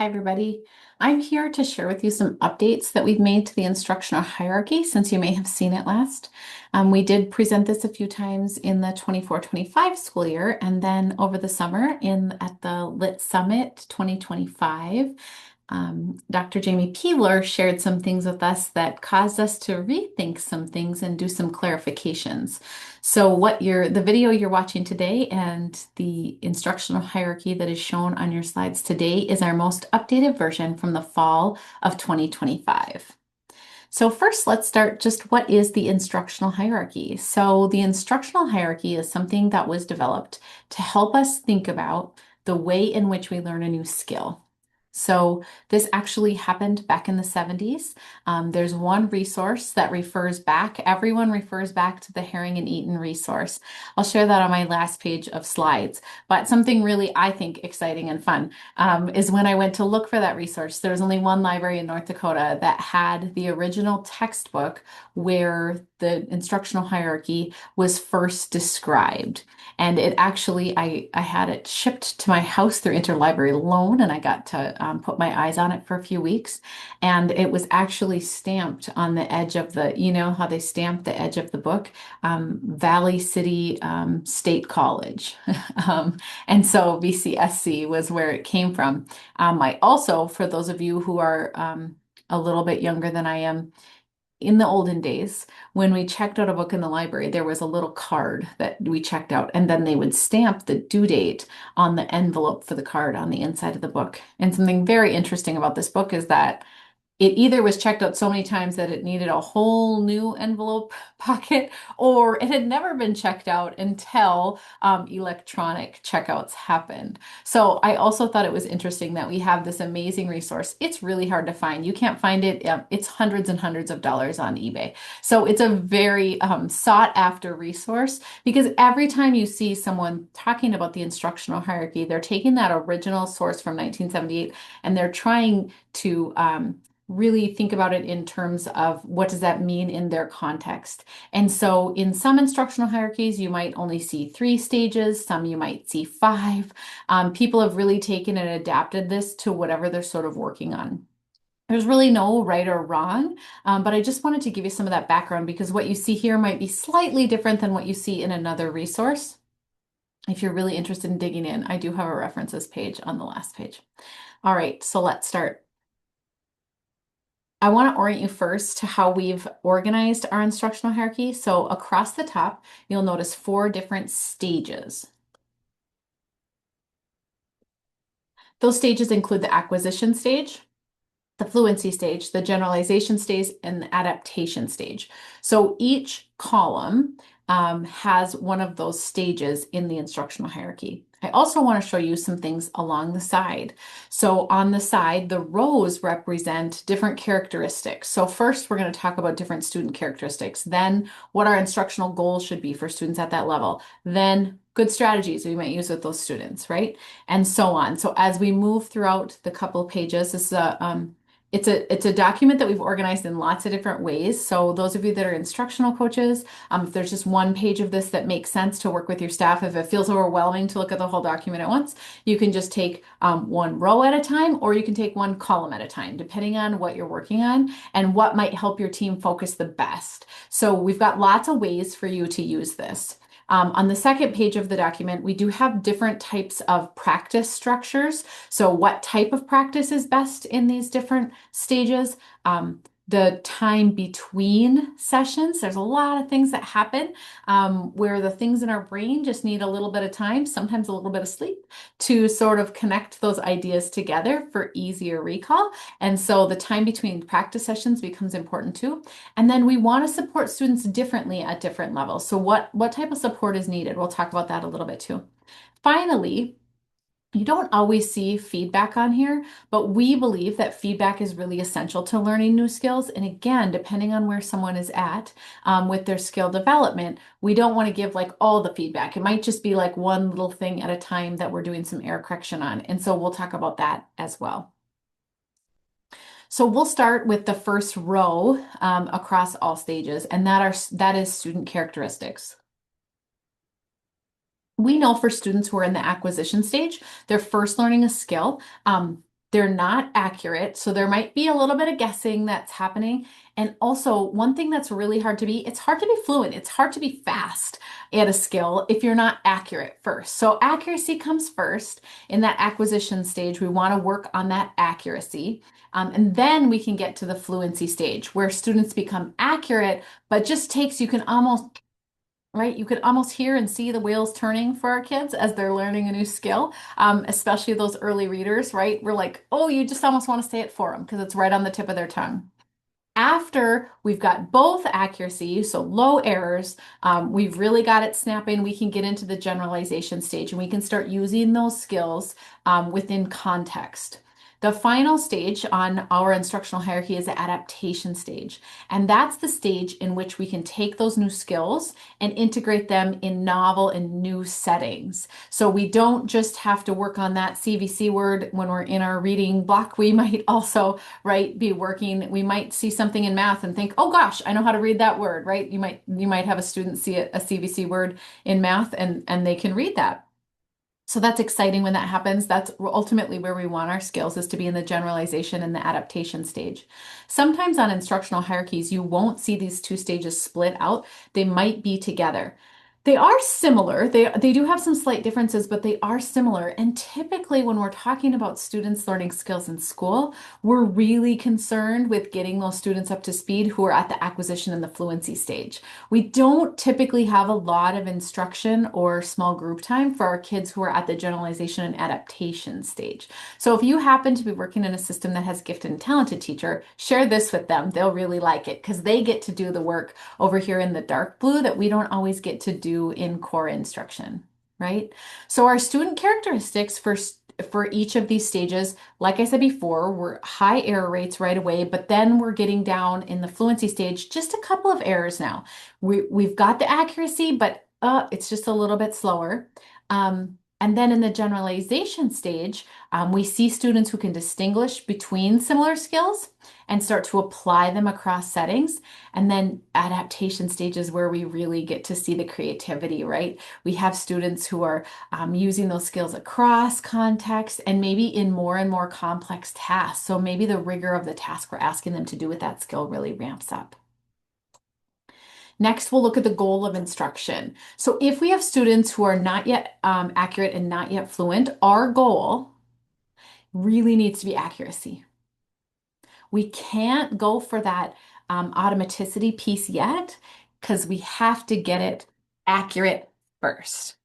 Hi, everybody. I'm here to share with you some updates that we've made to the instructional hierarchy since you may have seen it last. We did present this a few times in the 24-25 school year and then over the summer at the Lit Summit 2025. Dr. Jamie Peeler shared some things with us that caused us to rethink some things and do some clarifications. So the video you're watching today and the instructional hierarchy that is shown on your slides today is our most updated version from the fall of 2025. So first, let's start just what is the instructional hierarchy? So the instructional hierarchy is something that was developed to help us think about the way in which we learn a new skill. So this actually happened back in the 70s. There's one resource that everyone refers back to the Herring and Eaton resource. I'll share that on my last page of slides. But something really, I think, exciting and fun is when I went to look for that resource. There was only one library in North Dakota that had the original textbook where the instructional hierarchy was first described. And it actually, I had it shipped to my house through interlibrary loan, and I got to put my eyes on it for a few weeks. And it was actually stamped on the edge of you know how they stamp the edge of the book? Valley City State College. And so VCSC was where it came from. I also, for those of you who are a little bit younger than I am, in the olden days, when we checked out a book in the library, there was a little card that we checked out, and then they would stamp the due date on the envelope for the card on the inside of the book. And something very interesting about this book is that it either was checked out so many times that it needed a whole new envelope pocket, or it had never been checked out until electronic checkouts happened. So I also thought it was interesting that we have this amazing resource. It's really hard to find. You can't find it. It's hundreds and hundreds of dollars on eBay. So it's a very sought after resource because every time you see someone talking about the instructional hierarchy, they're taking that original source from 1978 and they're trying to really think about it in terms of what does that mean in their context. And so in some instructional hierarchies, you might only see 3 stages, some you might see 5. People have really taken and adapted this to whatever they're sort of working on. There's really no right or wrong, but I just wanted to give you some of that background because what you see here might be slightly different than what you see in another resource. If you're really interested in digging in, I do have a references page on the last page. All right, so let's start. I want to orient you first to how we've organized our instructional hierarchy. So across the top, you'll notice 4 different stages. Those stages include the acquisition stage, the fluency stage, the generalization stage, and the adaptation stage. So each column has one of those stages in the instructional hierarchy. I also want to show you some things along the side. So on the side, the rows represent different characteristics. So first, we're going to talk about different student characteristics, then what our instructional goals should be for students at that level, then good strategies we might use with those students, right? And so on. So as we move throughout the couple of pages, this is it's a document that we've organized in lots of different ways. So those of you that are instructional coaches, if there's just one page of this that makes sense to work with your staff, if it feels overwhelming to look at the whole document at once, you can just take one row at a time, or you can take one column at a time, depending on what you're working on and what might help your team focus the best. So we've got lots of ways for you to use this. On the second page of the document, we do have different types of practice structures. So what type of practice is best in these different stages? The time between sessions, there's a lot of things that happen where the things in our brain just need a little bit of time, sometimes a little bit of sleep, to sort of connect those ideas together for easier recall. And so the time between practice sessions becomes important too. And then we want to support students differently at different levels. So what type of support is needed? We'll talk about that a little bit too. Finally, you don't always see feedback on here, but we believe that feedback is really essential to learning new skills. And again, depending on where someone is at with their skill development, we don't want to give like all the feedback. It might just be like one little thing at a time that we're doing some error correction on. And so we'll talk about that as well. So we'll start with the first row across all stages, and that is student characteristics. We know for students who are in the acquisition stage, they're first learning a skill. They're not accurate, so there might be a little bit of guessing that's happening. And also, one thing that's really hard to be, it's hard to be fluent. It's hard to be fast at a skill if you're not accurate first. So accuracy comes first in that acquisition stage. We want to work on that accuracy. And then we can get to the fluency stage where students become accurate, but just takes, you can almost, right? You could almost hear and see the wheels turning for our kids as they're learning a new skill, especially those early readers, right? We're like, oh, you just almost want to say it for them because it's right on the tip of their tongue. After we've got both accuracy, so low errors, we've really got it snapping, we can get into the generalization stage and we can start using those skills within context. The final stage on our instructional hierarchy is the adaptation stage. And that's the stage in which we can take those new skills and integrate them in novel and new settings. So we don't just have to work on that CVC word when we're in our reading block. We might also, right, be working. We might see something in math and think, oh gosh, I know how to read that word, right? You might have a student see a CVC word in math and they can read that. So that's exciting when that happens. That's ultimately where we want our skills is to be in the generalization and the adaptation stage. Sometimes on instructional hierarchies, you won't see these two stages split out. They might be together. They are similar. They do have some slight differences, but they are similar. And typically when we're talking about students learning skills in school, we're really concerned with getting those students up to speed who are at the acquisition and the fluency stage. We don't typically have a lot of instruction or small group time for our kids who are at the generalization and adaptation stage. So if you happen to be working in a system that has gifted and talented teacher, share this with them. They'll really like it because they get to do the work over here in the dark blue that we don't always get to do in core instruction, right? So our student characteristics for each of these stages, like I said before, we're high error rates right away, but then we're getting down in the fluency stage, just a couple of errors now. We've got the accuracy, but it's just a little bit slower. And then in the generalization stage, we see students who can distinguish between similar skills and start to apply them across settings. And then adaptation stages where we really get to see the creativity, right? We have students who are using those skills across context and maybe in more and more complex tasks. So maybe the rigor of the task we're asking them to do with that skill really ramps up. Next, we'll look at the goal of instruction. So if we have students who are not yet accurate and not yet fluent, our goal really needs to be accuracy. We can't go for that automaticity piece yet because we have to get it accurate first.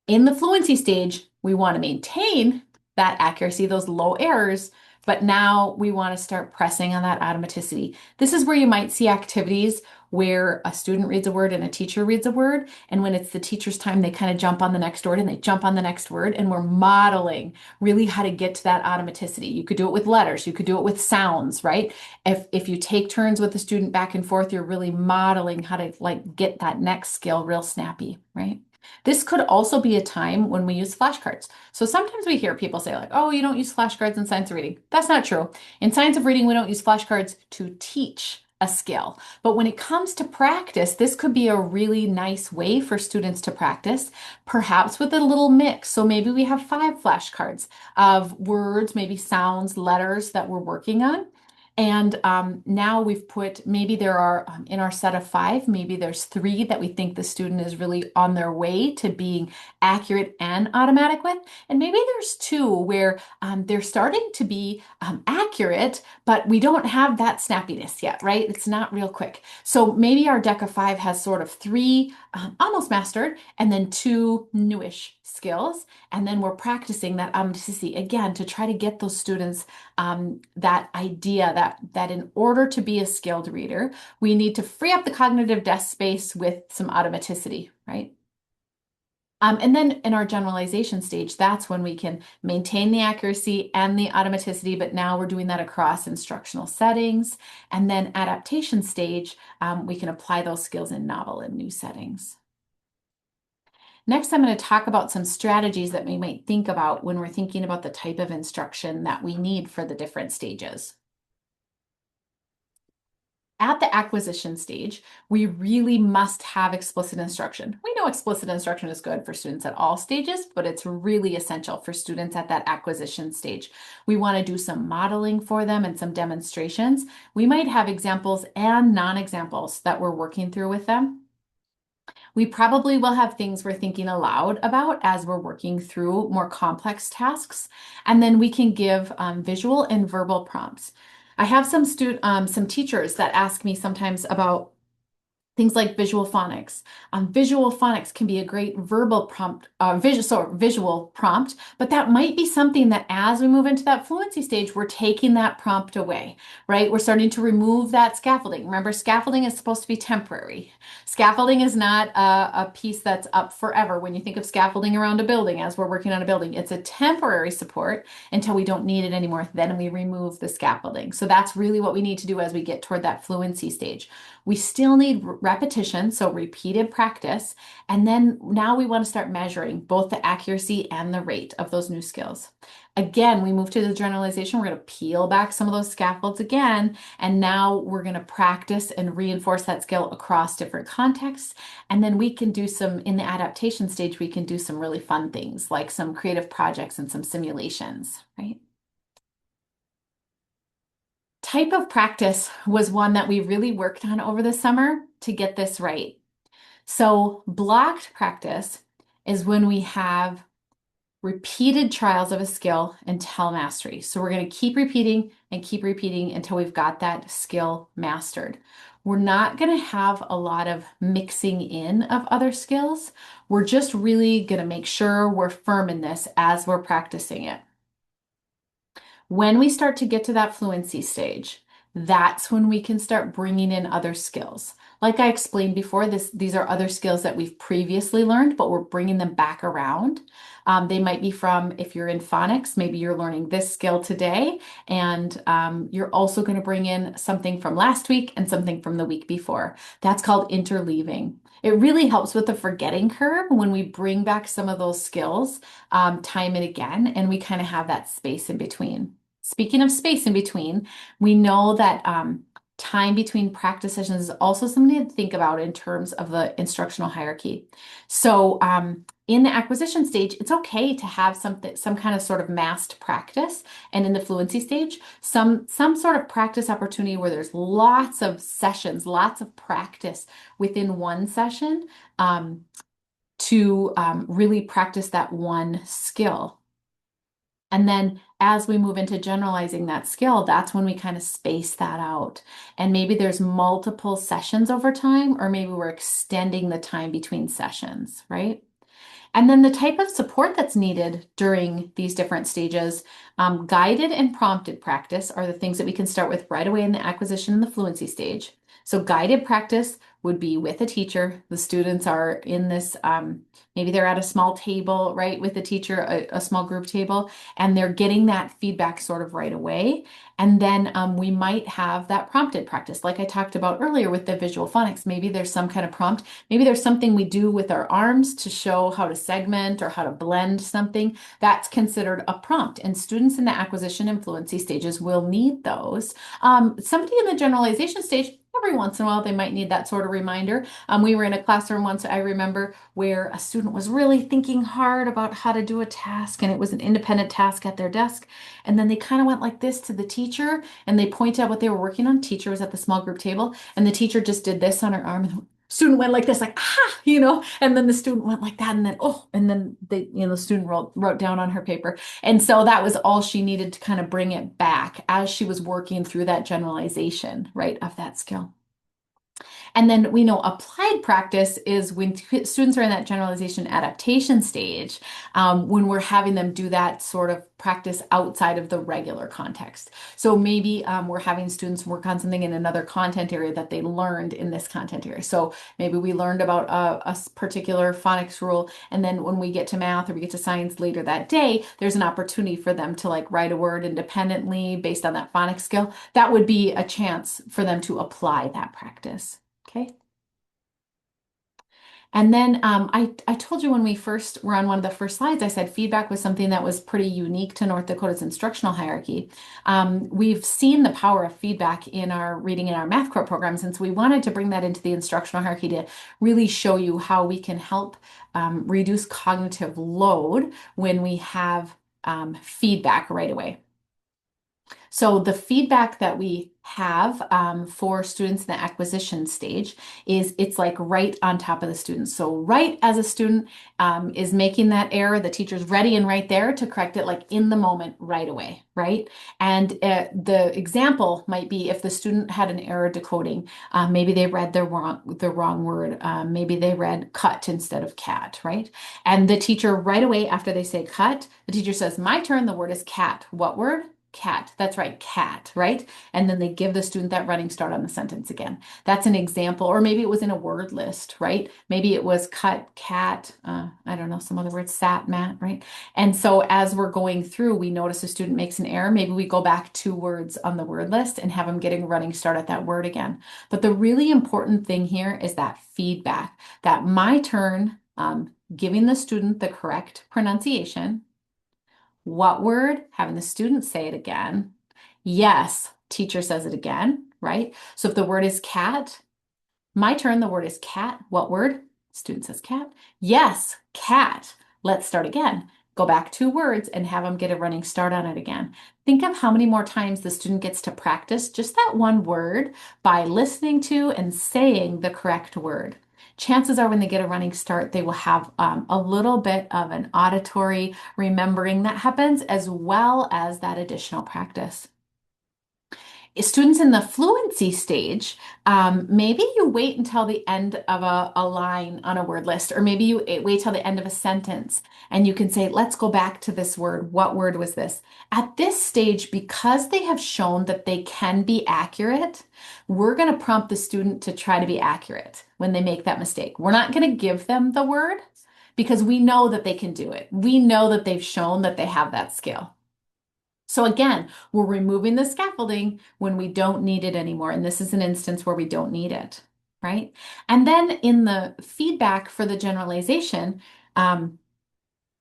In the fluency stage, we want to maintain that accuracy, those low errors, but now we want to start pressing on that automaticity. This is where you might see activities where a student reads a word and a teacher reads a word. And when it's the teacher's time, they kind of jump on the next word and they jump on the next word. And we're modeling really how to get to that automaticity. You could do it with letters, you could do it with sounds, right? If you take turns with the student back and forth, you're really modeling how to like get that next skill real snappy, right? This could also be a time when we use flashcards. So sometimes we hear people say like, oh, you don't use flashcards in science of reading. That's not true. In science of reading, we don't use flashcards to teach a skill. But when it comes to practice, this could be a really nice way for students to practice, perhaps with a little mix. So maybe we have 5 flashcards of words, maybe sounds, letters that we're working on. And now we've put, maybe there are in our set of 5, maybe there's 3 that we think the student is really on their way to being accurate and automatic with. And maybe there's 2 where they're starting to be accurate, but we don't have that snappiness yet, right? It's not real quick. So maybe our deck of 5 has sort of 3 almost mastered and then 2 newish skills. And then we're practicing that automaticity again to try to get those students that idea that in order to be a skilled reader, we need to free up the cognitive desk space with some automaticity, right? And then in our generalization stage, that's when we can maintain the accuracy and the automaticity, but now we're doing that across instructional settings. And then adaptation stage, we can apply those skills in novel and new settings. Next, I'm going to talk about some strategies that we might think about when we're thinking about the type of instruction that we need for the different stages. At the acquisition stage, we really must have explicit instruction. We know explicit instruction is good for students at all stages, but it's really essential for students at that acquisition stage. We want to do some modeling for them and some demonstrations. We might have examples and non-examples that we're working through with them. We probably will have things we're thinking aloud about as we're working through more complex tasks. And then we can give visual and verbal prompts. I have some teachers that ask me sometimes about things like visual phonics. Visual phonics can be a great verbal prompt, visual prompt, but that might be something that as we move into that fluency stage, we're taking that prompt away, right? We're starting to remove that scaffolding. Remember, scaffolding is supposed to be temporary. Scaffolding is not a piece that's up forever. When you think of scaffolding around a building, as we're working on a building, it's a temporary support until we don't need it anymore. Then we remove the scaffolding. So that's really what we need to do as we get toward that fluency stage. We still need repetition, so repeated practice. And then now we want to start measuring both the accuracy and the rate of those new skills. Again, we move to the generalization. We're going to peel back some of those scaffolds again. And now we're going to practice and reinforce that skill across different contexts. And then we can do some, in the adaptation stage, we can do some really fun things like some creative projects and some simulations, right? Type of practice was one that we really worked on over the summer to get this right. So, blocked practice is when we have repeated trials of a skill until mastery. So, we're going to keep repeating until we've got that skill mastered. We're not going to have a lot of mixing in of other skills. We're just really going to make sure we're firm in this as we're practicing it. When we start to get to that fluency stage, that's when we can start bringing in other skills. Like I explained before, these are other skills that we've previously learned, but we're bringing them back around. They might be from, if you're in phonics, maybe you're learning this skill today, and you're also going to bring in something from last week and something from the week before. That's called interleaving. It really helps with the forgetting curve when we bring back some of those skills time and again, and we kind of have that space in between. Speaking of space in between, we know that time between practice sessions is also something to think about in terms of the instructional hierarchy. So in the acquisition stage, it's okay to have some kind of sort of massed practice, and in the fluency stage, some sort of practice opportunity where there's lots of sessions, lots of practice within one session to really practice that one skill. And then as we move into generalizing that skill, that's when we kind of space that out. And maybe there's multiple sessions over time, or maybe we're extending the time between sessions, right? And then the type of support that's needed during these different stages, guided and prompted practice are the things that we can start with right away in the acquisition and the fluency stage. So guided practice would be with a teacher. The students are in this, maybe they're at a small table, right, with the teacher, a small group table, and they're getting that feedback sort of right away. And then we might have that prompted practice, like I talked about earlier with the visual phonics. Maybe there's some kind of prompt. Maybe there's something we do with our arms to show how to segment or how to blend something. That's considered a prompt. And students in the acquisition and fluency stages will need those. Somebody in the generalization stage, every once in a while, they might need that sort of reminder. We were in a classroom once, I remember, where a student was really thinking hard about how to do a task, and it was an independent task at their desk. And then they kind of went like this to the teacher, and they pointed out what they were working on. Teacher was at the small group table, and the teacher just did this on her arm, and the student went like this, like, ah, and then the student went like that, and then, oh, and then the student wrote down on her paper. And so that was all she needed to kind of bring it back as she was working through that generalization, right, of that skill. And then we know applied practice is when students are in that generalization adaptation stage, when we're having them do that sort of practice outside of the regular context. So maybe we're having students work on something in another content area that they learned in this content area. So maybe we learned about a particular phonics rule, and then when we get to math or we get to science later that day, there's an opportunity for them to like write a word independently based on that phonics skill. That would be a chance for them to apply that practice. Okay. And then I told you when we first were on one of the first slides, I said feedback was something that was pretty unique to North Dakota's instructional hierarchy. We've seen the power of feedback in our reading and our math core programs, and so we wanted to bring that into the instructional hierarchy to really show you how we can help reduce cognitive load when we have feedback right away. So the feedback that we have for students in the acquisition stage is it's like right on top of the students. So right as a student is making that error, the teacher's ready and right there to correct it like in the moment right away, right? And the example might be if the student had an error decoding, maybe they read the wrong word, maybe they read cut instead of cat, right? And the teacher right away after they say cut, the teacher says, "My turn, the word is cat." What word? Cat. That's right, cat, right? And then they give the student that running start on the sentence again. That's an example. Or maybe it was in a word list, right? Maybe it was cut, cat, I don't know, some other words, sat, mat, right? And so as we're going through, we notice a student makes an error. Maybe we go back 2 words on the word list and have them getting a running start at that word again. But the really important thing here is that feedback, that my turn, giving the student the correct pronunciation. What word? Having the student say it again. Yes, teacher says it again, right? So if the word is cat, my turn, the word is cat. What word? Student says cat. Yes, cat. Let's start again. Go back 2 words and have them get a running start on it again. Think of how many more times the student gets to practice just that one word by listening to and saying the correct word. Chances are when they get a running start, they will have a little bit of an auditory remembering that happens as well as that additional practice. Students in the fluency stage, maybe you wait until the end of a line on a word list, or maybe you wait till the end of a sentence and you can say, let's go back to this word. What word was this? At this stage, because they have shown that they can be accurate, we're going to prompt the student to try to be accurate when they make that mistake. We're not going to give them the word because we know that they can do it. We know that they've shown that they have that skill. So again, we're removing the scaffolding when we don't need it anymore. And this is an instance where we don't need it, right? And then in the feedback for the generalization,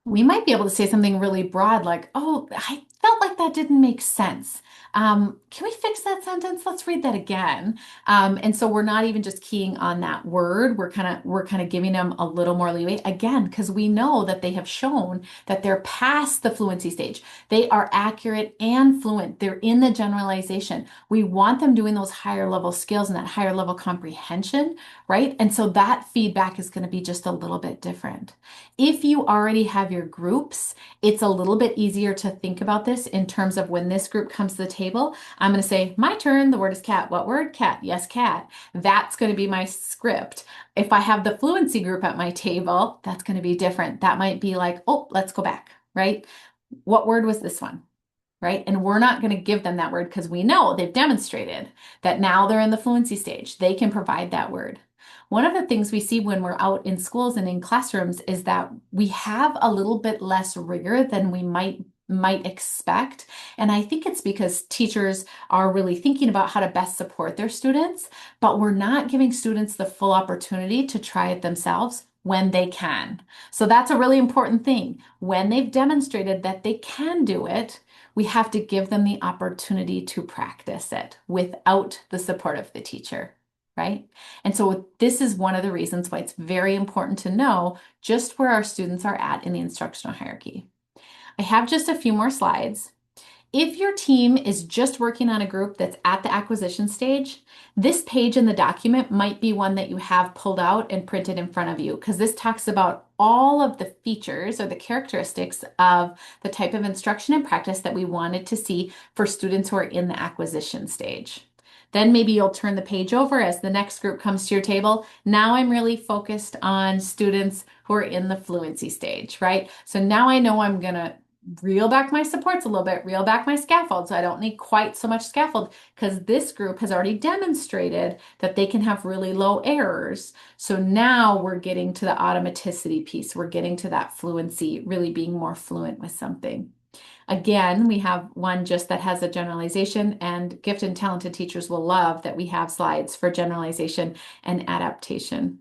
we might be able to say something really broad like, oh, I felt like that didn't make sense. Can we fix that sentence? Let's read that again. And so we're not even just keying on that word. We're kind of giving them a little more leeway again, because we know that they have shown that they're past the fluency stage. They are accurate and fluent. They're in the generalization. We want them doing those higher level skills and that higher level comprehension, right? And so that feedback is going to be just a little bit different. If you already have your groups, it's a little bit easier to think about this in terms of when this group comes to the table. I'm going to say, my turn, the word is cat. What word? Cat. Yes, cat. That's going to be my script. If I have the fluency group at my table, that's going to be different. That might be like, oh, let's go back, right? What word was this one? Right? And we're not going to give them that word because we know they've demonstrated that now they're in the fluency stage. They can provide that word. One of the things we see when we're out in schools and in classrooms is that we have a little bit less rigor than we might expect. And I think it's because teachers are really thinking about how to best support their students, but we're not giving students the full opportunity to try it themselves when they can. So that's a really important thing. When they've demonstrated that they can do it, we have to give them the opportunity to practice it without the support of the teacher, right? And so this is one of the reasons why it's very important to know just where our students are at in the instructional hierarchy. I have just a few more slides. If your team is just working on a group that's at the acquisition stage, this page in the document might be one that you have pulled out and printed in front of you, because this talks about all of the features or the characteristics of the type of instruction and practice that we wanted to see for students who are in the acquisition stage. Then maybe you'll turn the page over as the next group comes to your table. Now I'm really focused on students who are in the fluency stage, right? So now I know I'm going to reel back my supports a little bit, reel back my scaffold. So I don't need quite so much scaffold because this group has already demonstrated that they can have really low errors. So now we're getting to the automaticity piece. We're getting to that fluency, really being more fluent with something. Again, we have one just that has a generalization, and gifted and talented teachers will love that we have slides for generalization and adaptation.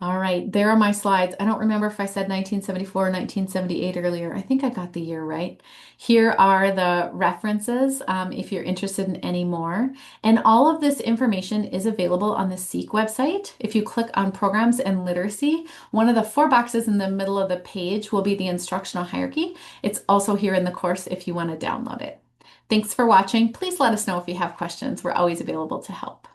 All right, there are my slides. I don't remember if I said 1974 or 1978 earlier. I think I got the year right. Here are the references if you're interested in any more. And all of this information is available on the SEEK website. If you click on Programs and Literacy, one of the four boxes in the middle of the page will be the instructional hierarchy. It's also here in the course if you want to download it. Thanks for watching. Please let us know if you have questions. We're always available to help.